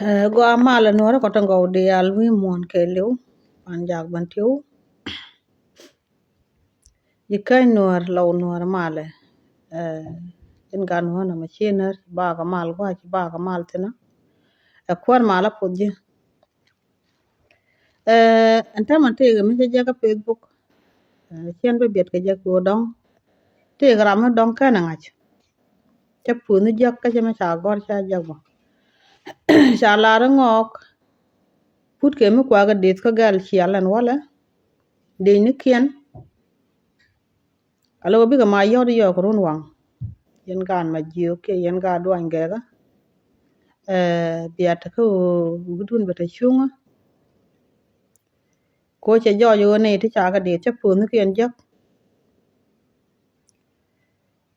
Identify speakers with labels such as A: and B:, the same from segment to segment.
A: Go amala nuora kotango de alwi mon keleu anjag bantiu yikai nuor law nuor male in gan wana machiner baga mal gwa ci baga mal tina kwar mala podje anta man tege mi jaga facebook chen be bet ke jag go dong te gram dong kana ngach te punu jak ka chama cha gor cha jag bo cha la ngok put ke mi kwa ga det ka gal chialan wala de ni kien alo bi ga ma yodi yo ko run wang yen gan ma jiyo ke yen ga duan gega biata ko gudun bata chunga ko che jo yo ne ti cha ga de che pun kien jak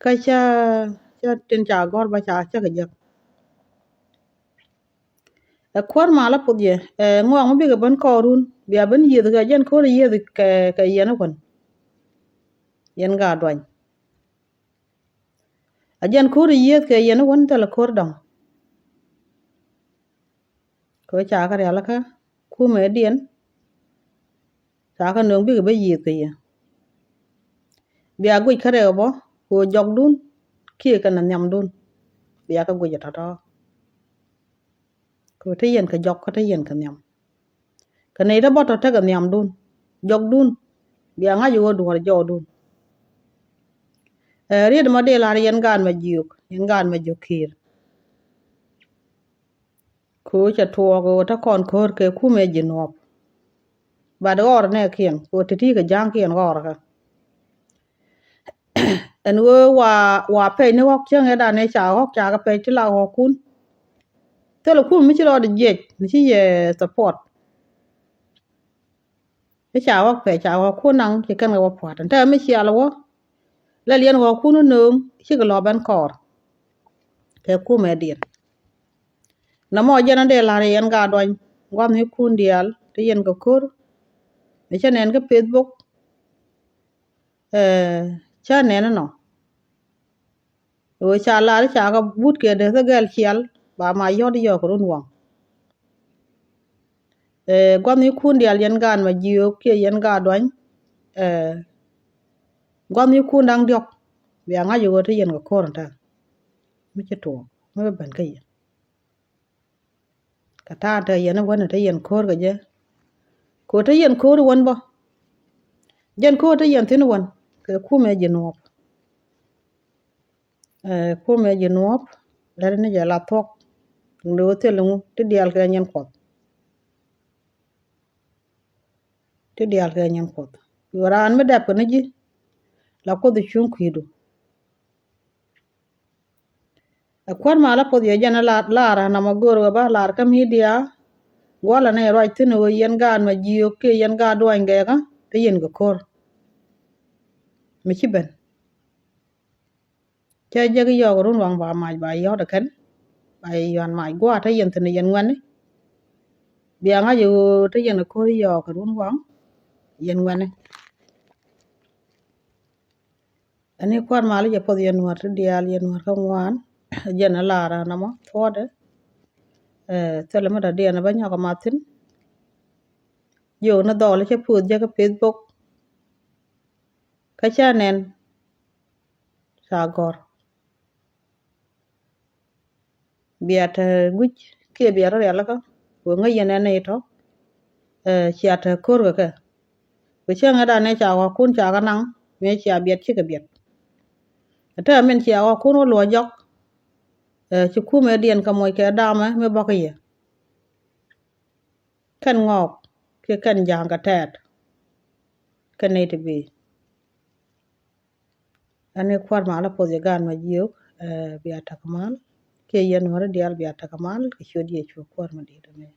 A: ka cha tin cha gor ba cha ga jak kwar mala pudye ngong bi ga ban korun bia ban yid ga jen ko yid ka yen kon yen ga duan ajen ko yid ka yen won tala kor dong ko cha ga ya la ka ku me dien cha ka nong bi ga ba yid ka ya bia gui kare bo ko jog dun kia ka na nyam dun bia ka gui ta to ko te yen ka jog ka te yen ka nyam ka nei da bo to ta ga nyam dun jog dun bia nga yo du har jo dun ried ma de la yen gan ma juk yen gan ma jokir ko cha to go ta kon kor ke ku me jinop ba de or ne kien ko te ti ga jang kien or ka en wo wa pe ni wok chen da ne cha wok cha ga pe ti la ho kun te lo kun mi chi ro de je mi chi ye support cái chào wok pe cha wok kun nang ki kan ga wok pat ta mi chi ala wo la lien wok kun nung chi ga lo ban kor ke ku me dien na mo jena de la yen ga doin ngom ni kun dial te yen ga kor mi chen en ga facebook cha ne no o cha la cha ga but ke de ga gal chial ba ma yo di yo ko run wang gom ni kun dial yen gan ma jiyo ke yen ga doin gom ni kun dang diok bi nga yo te yen ga kor ta mi che to mi ban ka ye ka ta ta yen won te yen kor ga je ko te yen kor won bo jen ko te yen tin won ke ku me jinop ku me jinop la ne ja la tok ndo te lu te dial ga nyen ko te dial ga nyen ko yo ran me dap ne ji la ko de chun kuidu kwar mala po ye jana la ra na ma goro ba la ka mi dia wala ne ro tin wo yen gan ma jiyo ke yen ga do nge ga te yen ga kor mi ci ben cha je ga yo run wang ba ma ba yo da kan ba yon ma gwa te yen tin yen ngwan bia nga yo te yen ko yo ka run wang yen ngwan ani kwar mala je po yen war te dial yen war ka ngwan jana la ra na ma thode tele ma da dia na ba nya ka matin yo na do le che pu je ka facebook ka cha nen sa gor biata guj ke biara ya ka wo nga yene ne to chiata kor ka ko che nga da ne cha wa kun cha ka nang me cha biet chi ka biet ta men cha wa kun lo jok chi ku me dien ka moy ke da ma me ba ka ye kan ngok ke kan jang ka tet kan ne te bi ane kwar mala po je gan ma jiyo biata kamal ke yen wara dial biata kamal ke chodi e chu kwar ma di me